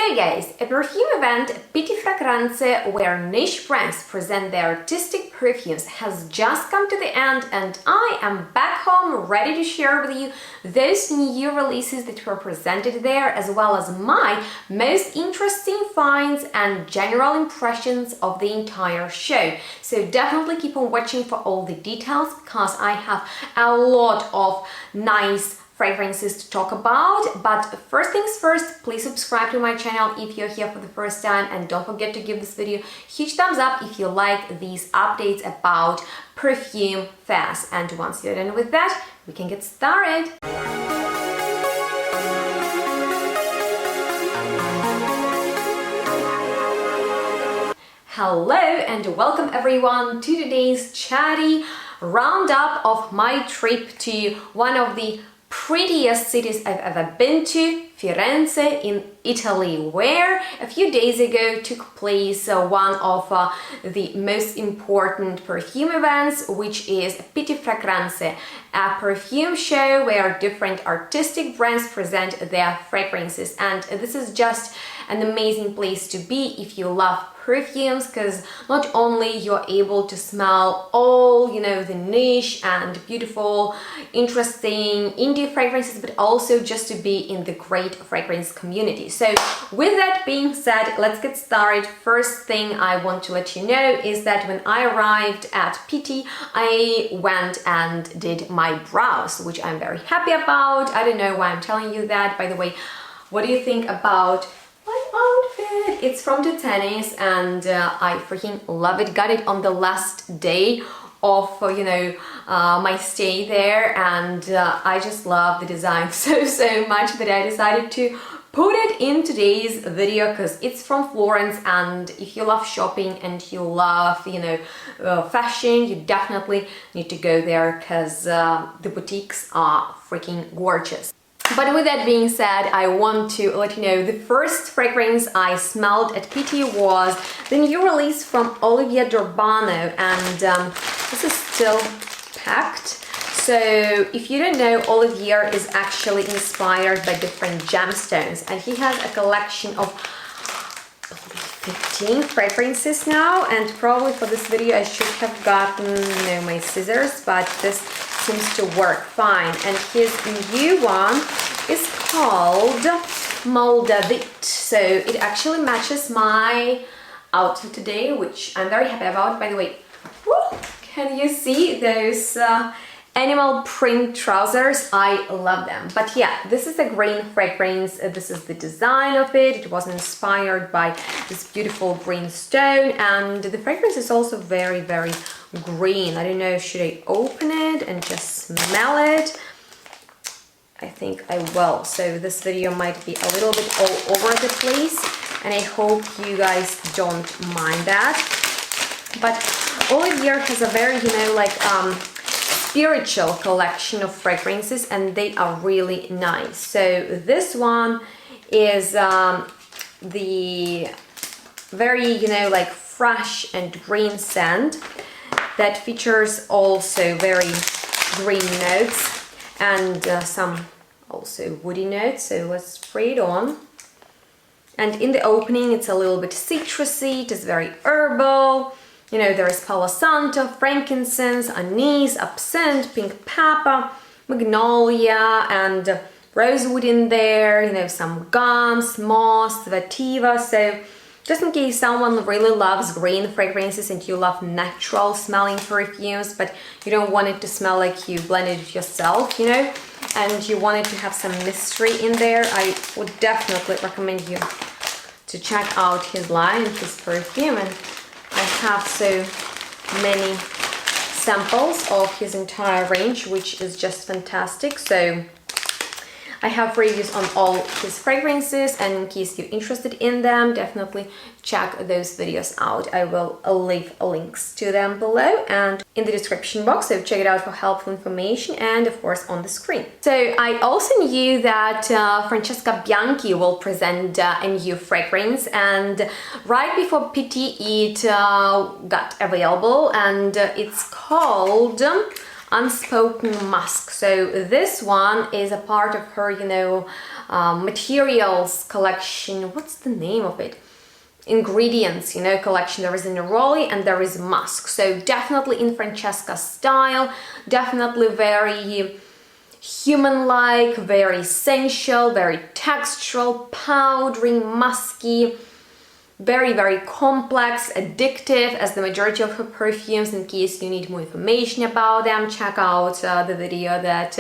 So guys, a perfume event, Pitti Fragranze, where niche brands present their artistic perfumes, has just come to the end, and I am back home ready to share with you those new releases that were presented there, as well as my most interesting finds and general impressions of the entire show. So definitely keep on watching for all the details, because I have a lot of nice fragrances to talk about. But first things first, please subscribe to my channel if you're here for the first time, and don't forget to give this video a huge thumbs up if you like these updates about perfume fairs. And once you're done with that, we can get started. Hello and welcome everyone to today's chatty roundup of my trip to one of the prettiest cities I've ever been to, Firenze in Italy, where a few days ago took place one of the most important perfume events, which is Pitti Fragranze, a perfume show where different artistic brands present their fragrances. And this is just an amazing place to be if you love perfumes, because not only you're able to smell all, the niche and beautiful, interesting indie fragrances, but also just to be in the great fragrance community. So with that being said, let's get started. First thing I want to let you know is that when I arrived at Pitti, I went and did my brows, which I'm very happy about. I don't know why I'm telling you that. By the way, what do you think about my outfit? It's from Tommelise, and I freaking love it. Got it on the last day of my stay there, and I just love the design so much that I decided to put it in today's video, because it's from Florence, and if you love shopping and you love fashion, you definitely need to go there, because the boutiques are freaking gorgeous. But with that being said, I want to let you know the first fragrance I smelled at Pitti was the new release from Olivia Durbano, and this is still packed. So if you don't know, Olivia is actually inspired by different gemstones, and he has a collection of 15 fragrances now, and probably for this video I should have gotten my scissors, but this seems to work fine. And his new one is called Moldavit, so it actually matches my outfit today, which I'm very happy about. By the way, can you see those animal print trousers? I love them. But yeah, this is a green fragrance. This is the design of it. It was inspired by this beautiful green stone, and the fragrance is also very green. I don't know, should I open it and just smell it? I think I will. So this video might be a little bit all over the place, and I hope you guys don't mind that. But Olivia has a very spiritual collection of fragrances, and they are really nice. So this one is the very fresh and green scent that features also very green notes and some also woody notes. So let's spray it on. And in the opening it's a little bit citrusy, it is very herbal. There is Palo Santo, frankincense, anise, absinthe, pink pepper, magnolia, and rosewood in there, some gums, moss, vetiver. So just in case someone really loves green fragrances and you love natural smelling perfumes, but you don't want it to smell like you blended it yourself, and you want it to have some mystery in there, I would definitely recommend you to check out his line, his perfume. And I have so many samples of his entire range, which is just fantastic. So I have reviews on all his fragrances, and in case you're interested in them, definitely check those videos out. I will leave links to them below and in the description box, so check it out for helpful information, and of course on the screen. So I also knew that Francesca Bianchi will present a new fragrance, and right before Pitti it got available, and it's called Unspoken Musk. So this one is a part of her, materials collection. What's the name of it? Ingredients, you know, collection. There is a neroli and there is musk. So definitely in Francesca style, definitely very human-like, very sensual, very textural, powdery, musky, very, very complex, addictive, as the majority of her perfumes. In case you need more information about them, check out the video that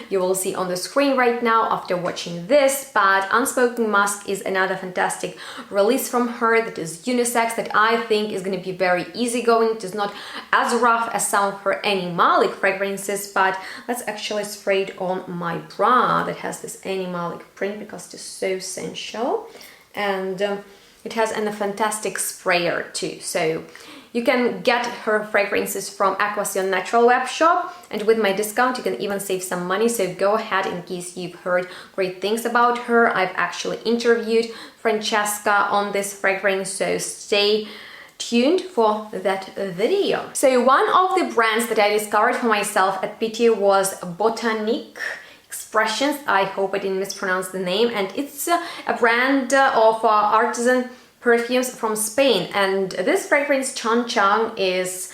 you will see on the screen right now after watching this. But Unspoken Musk is another fantastic release from her that is unisex, that I think is going to be very easygoing. It is not as rough as some of her animalic fragrances, but let's actually spray it on my bra that has this animalic print because it is so sensual. And it has a fantastic sprayer too, so you can get her fragrances from Aquasion Natural web shop, and with my discount you can even save some money. So go ahead, in case you've heard great things about her. I've actually interviewed Francesca on this fragrance, so stay tuned for that video. So one of the brands that I discovered for myself at Pitti was Botanic Expressions. I hope I didn't mispronounce the name, and it's a brand of artisan perfumes from Spain. And this fragrance, Chang Chang, is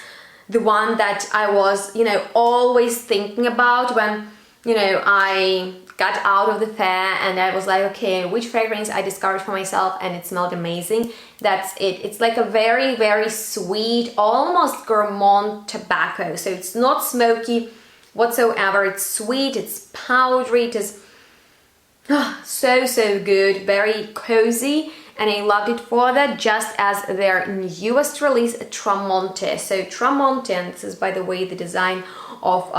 the one that I was, you know, always thinking about when, you know, I got out of the fair and I was like, okay, which fragrance I discovered for myself, and it smelled amazing. That's it. It's like a very, very sweet, almost gourmand tobacco. So it's not smoky whatsoever. It's sweet, it's powdery, it is so good, very cozy, and I loved it for that, just as their newest release, Tramonte. So Tramonte, and this is, by the way, the design of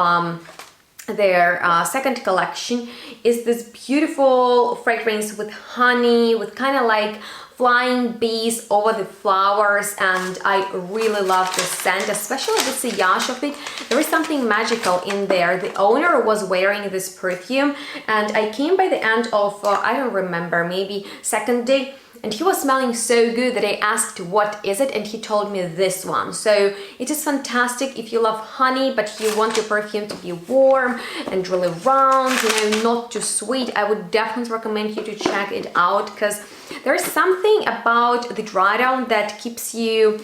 their second collection, is this beautiful fragrance with honey, with kind of like flying bees over the flowers, and I really love this scent, especially the sillage of it. There is something magical in there. The owner was wearing this perfume, and I came by the end of, I don't remember, maybe second day, and he was smelling so good that I asked what is it, and he told me this one. So it is fantastic if you love honey but you want your perfume to be warm and really round, you know, not too sweet. I would definitely recommend you to check it out, because there is something about the dry down that keeps you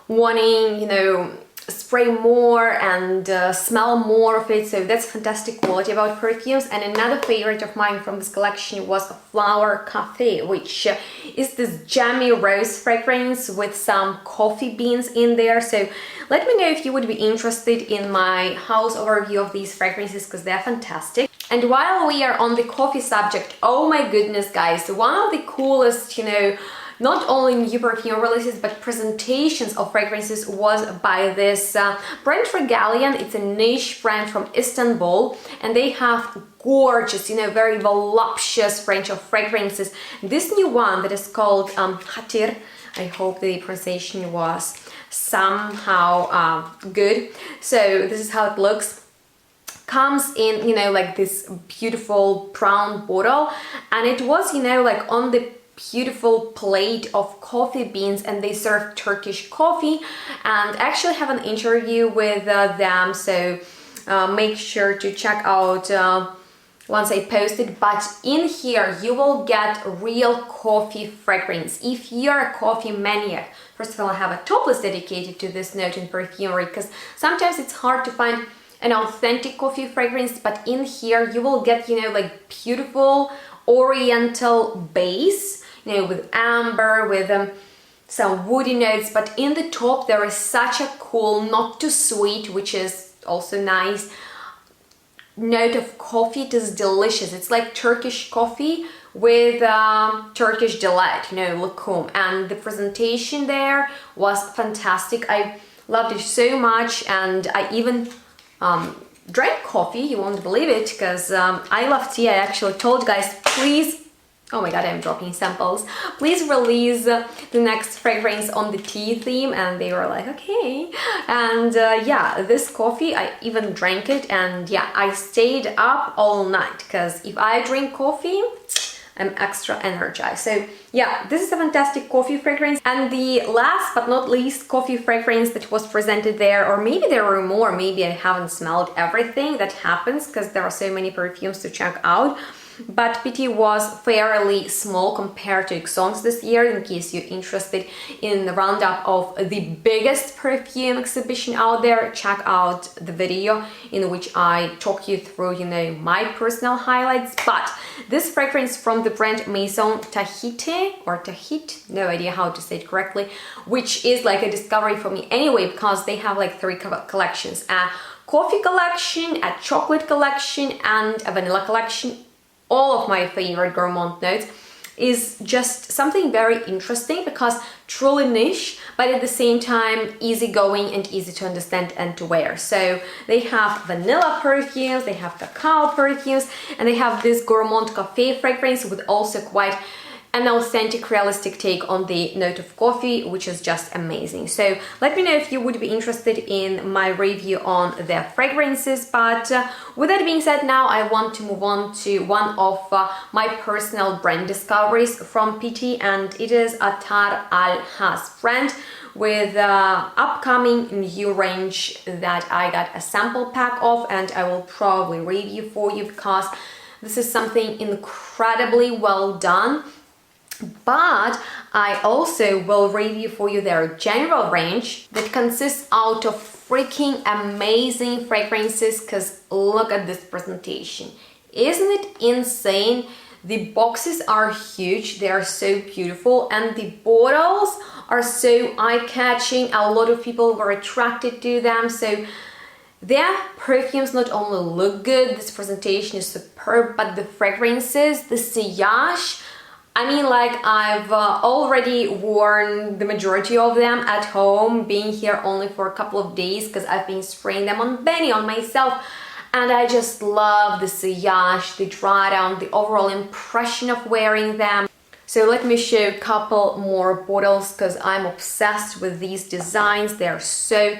wanting, you know, spray more and smell more of it. So that's fantastic quality about perfumes. And another favorite of mine from this collection was Flower Cafe, which is this jammy rose fragrance with some coffee beans in there. So let me know if you would be interested in my house overview of these fragrances, because they're fantastic. And while we are on the coffee subject, oh my goodness guys, one of the coolest, you know, not only new perfume releases but presentations of fragrances was by this brand Regalian. It's a niche brand from Istanbul, and they have gorgeous, you know, very voluptuous range of fragrances. This new one that is called Hatir, I hope the pronunciation was somehow good. So this is how it looks. Comes in, you know, like this beautiful brown bottle, and it was, you know, like on the beautiful plate of coffee beans, and they serve Turkish coffee. And I actually have an interview with them, so make sure to check out once I post it. But in here you will get real coffee fragrance. If you're a coffee maniac, first of all, I have a top list dedicated to this note in perfumery, because sometimes it's hard to find an authentic coffee fragrance, but in here you will get, you know, like beautiful oriental base, you know, with amber, with some woody notes, but in the top there is such a cool, not too sweet, which is also nice, note of coffee. It is delicious. It's like Turkish coffee with Turkish delight, you know, lokum. And the presentation there was fantastic. I loved it so much, and I even drank coffee, you won't believe it, because I love tea. I actually told guys, please, oh my god, I'm dropping samples, please release the next fragrance on the tea theme, and they were like, okay. And yeah, this coffee, I even drank it, and yeah, I stayed up all night, because if I drink coffee, I'm extra energized. So yeah, this is a fantastic coffee fragrance. And the last but not least coffee fragrance that was presented there, or maybe there were more, maybe I haven't smelled everything, that happens because there are so many perfumes to check out, but Pitti was fairly small compared to Exons this year. In case you're interested in the roundup of the biggest perfume exhibition out there, check out the video in which I talk you through, you know, my personal highlights. But this fragrance from the brand Maison Tahiti, or Tahit, no idea how to say it correctly, which is like a discovery for me anyway, because they have like 3 collections: a coffee collection, a chocolate collection, and a vanilla collection. All of my favorite gourmand notes. Is just something very interesting because truly niche, but at the same time easygoing and easy to understand and to wear. So they have vanilla perfumes, they have cacao perfumes, and they have this gourmand cafe fragrance with also quite an authentic, realistic take on the note of coffee, which is just amazing. So let me know if you would be interested in my review on their fragrances. But with that being said, now I want to move on to one of my personal brand discoveries from Pitti, and it is Attar Al-Has brand with upcoming new range that I got a sample pack of, and I will probably review for you because this is something incredibly well done. But I also will review for you their general range that consists out of freaking amazing fragrances, because look at this presentation. Isn't it insane? The boxes are huge, they are so beautiful, and the bottles are so eye-catching. A lot of people were attracted to them. So their perfumes not only look good, this presentation is superb, but the fragrances, the sillage, I mean, like, I've already worn the majority of them at home, being here only for a couple of days because I've been spraying them on Benny, on myself, and I just love the sillage, the dry down, the overall impression of wearing them. So let me show a couple more bottles because I'm obsessed with these designs. They're so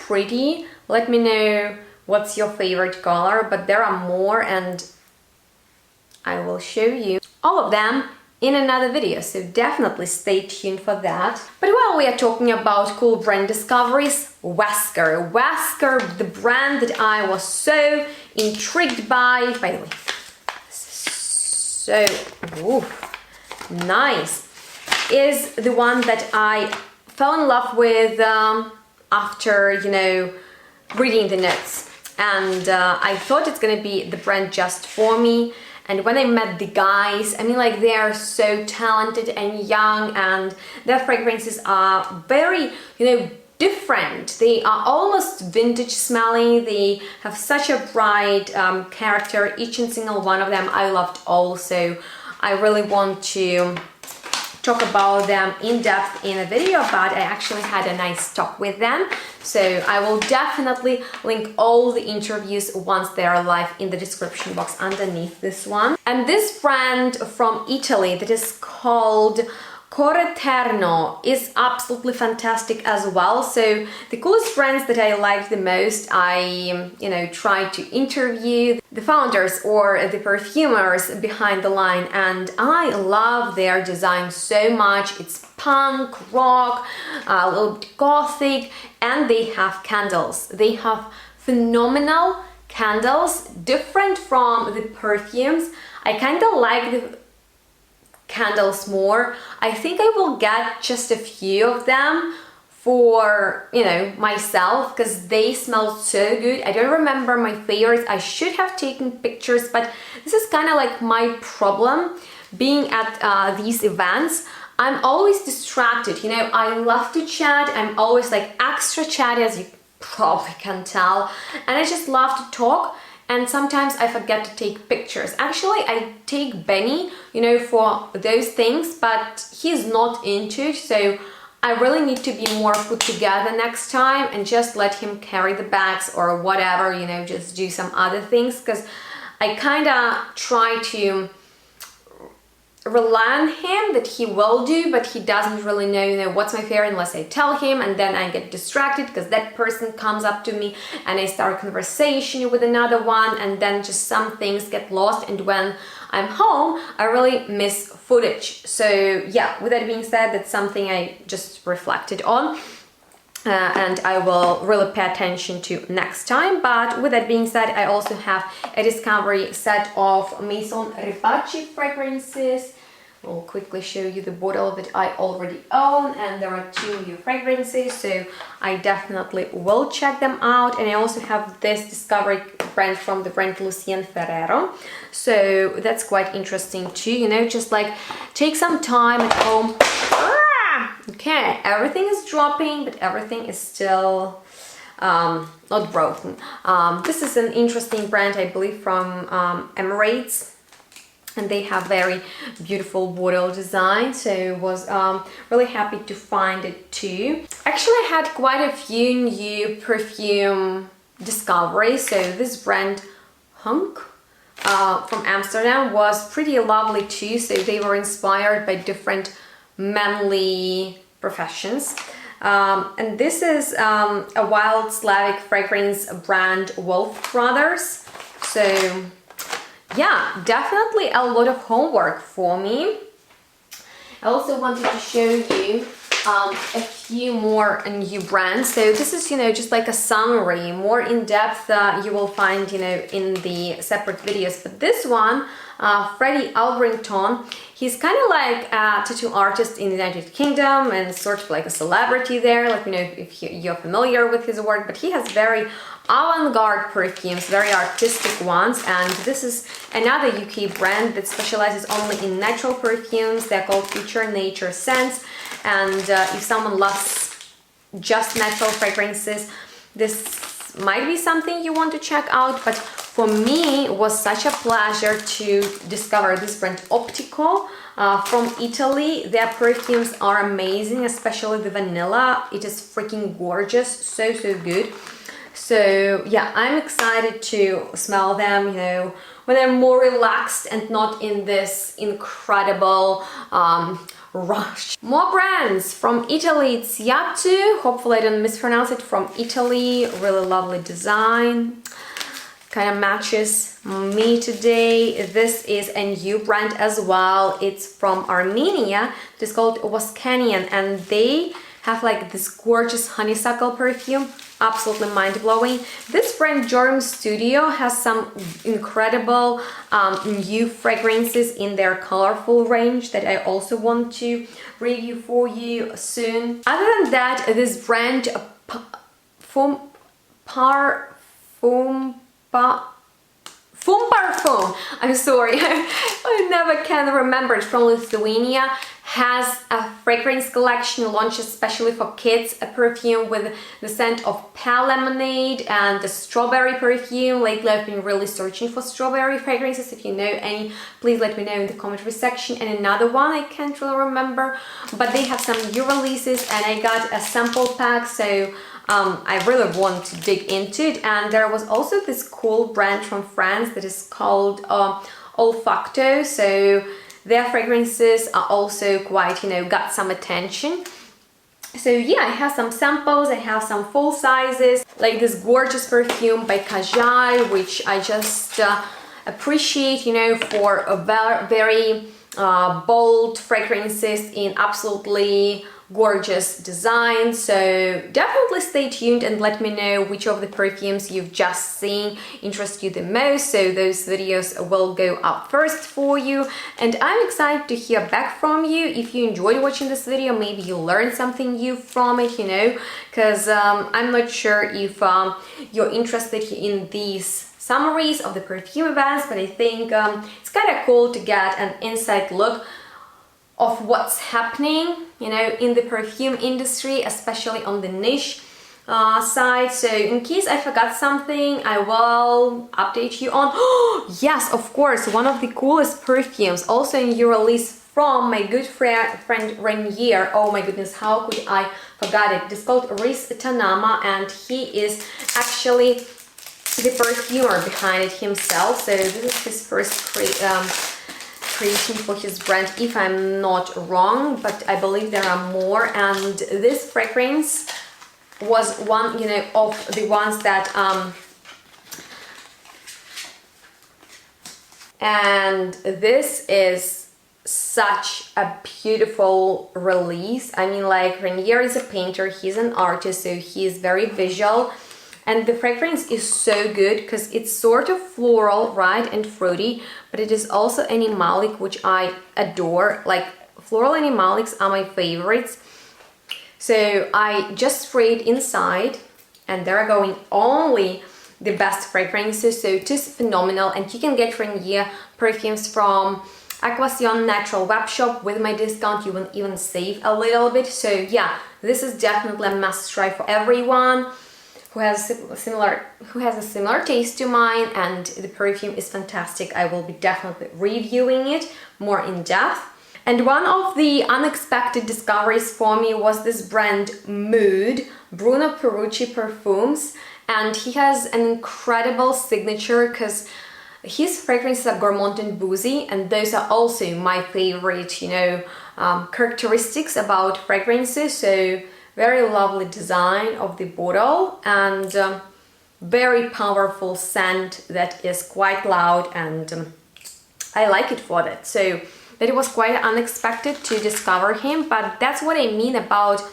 pretty. Let me know what's your favorite color, but there are more and I will show you all of them in another video, so definitely stay tuned for that. But while we are talking about cool brand discoveries, Wesker, the brand that I was so intrigued by the way, so nice, is the one that I fell in love with after, you know, reading the notes, and I thought it's gonna be the brand just for me. And when I met the guys, I mean, like, they are so talented and young, and their fragrances are very, you know, different. They are almost vintage smelling. They have such a bright character, each and single one of them I loved also. I really want to talk about them in depth in a video, but I actually had a nice talk with them, so I will definitely link all the interviews once they are live in the description box underneath this one. And this brand from Italy that is called Koreterno is absolutely fantastic as well. So the coolest brands that I liked the most, I, you know, tried to interview the founders or the perfumers behind the line, and I love their design so much. It's punk, rock, a little bit gothic, and they have candles. They have phenomenal candles, different from the perfumes. I kind of like the candles more. I think I will get just a few of them for, you know, myself because they smell so good. I don't remember my favorites. I should have taken pictures, but this is kind of like my problem being at these events. I'm always distracted, you know. I love to chat. I'm always like extra chatty, as you probably can tell, and I just love to talk. And sometimes I forget to take pictures. Actually, I take Benny, you know, for those things, but he's not into it, so I really need to be more put together next time and just let him carry the bags or whatever, you know, just do some other things, because I kind of try to rely on him that he will do, but he doesn't really know, you know, what's my favorite unless I tell him, and then I get distracted because that person comes up to me and I start a conversation with another one, and then just some things get lost, and when I'm home I really miss footage. So yeah, with that being said, that's something I just reflected on. and I will really pay attention to next time. But with that being said, I also have a discovery set of Maison Rebatchi fragrances. I'll quickly show you the bottle that I already own, and there are 2 new fragrances, so I definitely will check them out. And I also have this discovery brand from the brand Lucien Ferrero, so that's quite interesting too, you know, just like take some time at home. Okay, everything is dropping, but everything is still not broken. This is an interesting brand, I believe, from Emirates, and they have very beautiful bottle design, so was really happy to find it too. Actually, I had quite a few new perfume discoveries. So this brand Hunk from Amsterdam was pretty lovely too, so they were inspired by different manly professions. And this is a wild Slavic fragrance brand, Wolf Brothers. So yeah, definitely a lot of homework for me. I also wanted to show you a few more new brands. So this is, you know, just like a summary, more in depth you will find, you know, in the separate videos. But this one, Freddie Albrington, he's kind of like a tattoo artist in the United Kingdom and sort of like a celebrity there. Let me know if you're familiar with his work, but he has very avant-garde perfumes, very artistic ones, and this is another UK brand that specializes only in natural perfumes. They're called Future Nature Scents, and if someone loves just natural fragrances, this might be something you want to check out. But for me, it was such a pleasure to discover this brand Optico from Italy. Their perfumes are amazing, especially the vanilla. It is freaking gorgeous, so good. So yeah, I'm excited to smell them, you know, when I'm more relaxed and not in this incredible rush. More brands from Italy. It's Yatu, hopefully I don't mispronounce it, from Italy. Really lovely design, kind of matches me today. This is a new brand as well. It's from Armenia. It's called Wascanian, and they have like this gorgeous honeysuckle perfume, absolutely mind-blowing. This brand Germ Studio has some incredible new fragrances in their colorful range that I also want to review for you soon. Other than that, this brand Parfum, I'm sorry, I never can remember it, from Lithuania, has a fragrance collection launched especially for kids, a perfume with the scent of pale lemonade and the strawberry perfume. Lately I've been really searching for strawberry fragrances. If you know any, please let me know in the commentary section. And another one I can't really remember, but they have some new releases and I got a sample pack, so I really want to dig into it. And there was also this cool brand from France that is called Olfacto, so their fragrances are also quite, you know, got some attention. So yeah, I have some samples, I have some full sizes, like this gorgeous perfume by Kajal, which I just appreciate, you know, for a very bold fragrances in absolutely gorgeous design. So definitely stay tuned and let me know which of the perfumes you've just seen interest you the most, so those videos will go up first for you. And I'm excited to hear back from you. If you enjoyed watching this video, maybe you learned something new from it, you know, because I'm not sure if you're interested in these summaries of the perfume events, but I think it's kind of cool to get an inside look of what's happening, you know, in the perfume industry, especially on the niche side. So in case I forgot something, I will update you on. Yes, of course, one of the coolest perfumes, also in new release from my good friend Rainier. Oh my goodness, how could I forget it? It's called Riz Tanama, and he is actually the perfumer behind it himself. So this is his first creation for his brand, if I'm not wrong, but I believe there are more. And this fragrance was one, you know, of the ones that and this is such a beautiful release. I mean, like, Rainier is a painter, he's an artist, so he is very visual. And the fragrance is so good because it's sort of floral, right, and fruity, but it is also animalic, which I adore. Like, floral animalics are my favorites. So I just sprayed inside, and there are going only the best fragrances, so it is phenomenal. And you can get Rainier perfumes from Aquation Natural web shop. With my discount you will even save a little bit. So yeah, this is definitely a must try for everyone who has a similar taste to mine, and the perfume is fantastic. I will be definitely reviewing it more in depth. And one of the unexpected discoveries for me was this brand Mood, Bruno Perucci Perfumes, and he has an incredible signature because his fragrances are gourmand and boozy, and those are also my favorite, you know, characteristics about fragrances. So very lovely design of the bottle, and very powerful scent that is quite loud, and I like it for that. So that it was quite unexpected to discover him, but that's what I mean about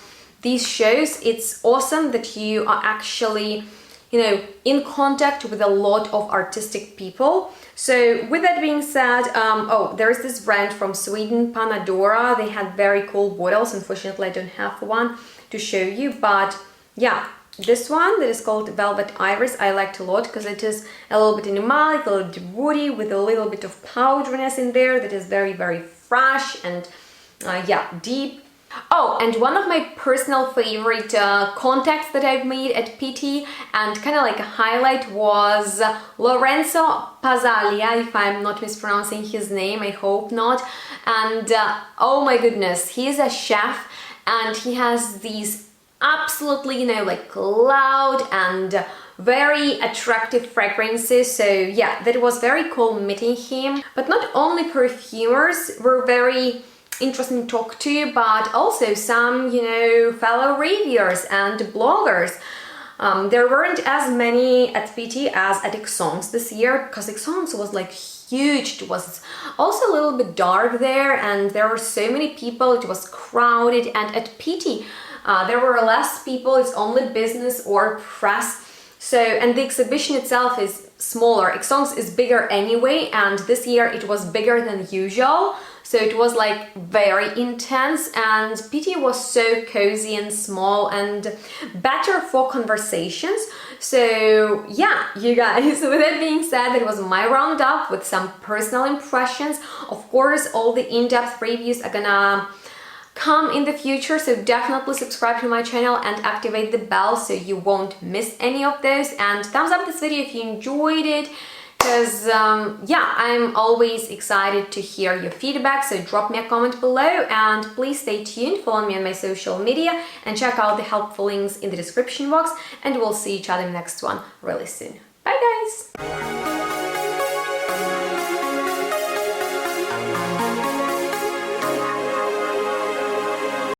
these shows. It's awesome that you are actually, you know, in contact with a lot of artistic people. So with that being said, oh, there's this brand from Sweden, Panadora. They had very cool bottles. Unfortunately, I don't have one to show you, but yeah, this one that is called Velvet Iris I liked a lot because it is a little bit animalic, a little bit woody, with a little bit of powderiness in there that is very, very fresh and yeah, deep. Oh, and one of my personal favorite contacts that I've made at Pitti, and kind of like a highlight, was Lorenzo Pazaglia, if I'm not mispronouncing his name, I hope not. And oh my goodness, he is a chef, and he has these absolutely, you know, like loud and very attractive fragrances. So yeah, that was very cool meeting him. But not only perfumers were very interesting to talk to, but also some, you know, fellow reviewers and bloggers. There weren't as many at Pitti as at Exons this year, because Exons was like huge. It was also a little bit dark there, and there were so many people, it was crowded. And at Pitti there were less people, it's only business or press. So, and the exhibition itself is smaller. Exons is bigger anyway, and this year it was bigger than usual. So it was like very intense, and Pitti was so cozy and small and better for conversations. So yeah, you guys, with that being said, that was my roundup with some personal impressions. Of course, all the in-depth reviews are gonna come in the future, so definitely subscribe to my channel and activate the bell so you won't miss any of those. And thumbs up this video if you enjoyed it, because yeah, I'm always excited to hear your feedback, so drop me a comment below, and please stay tuned, follow me on my social media, and check out the helpful links in the description box, and we'll see each other in the next one really soon. Bye guys!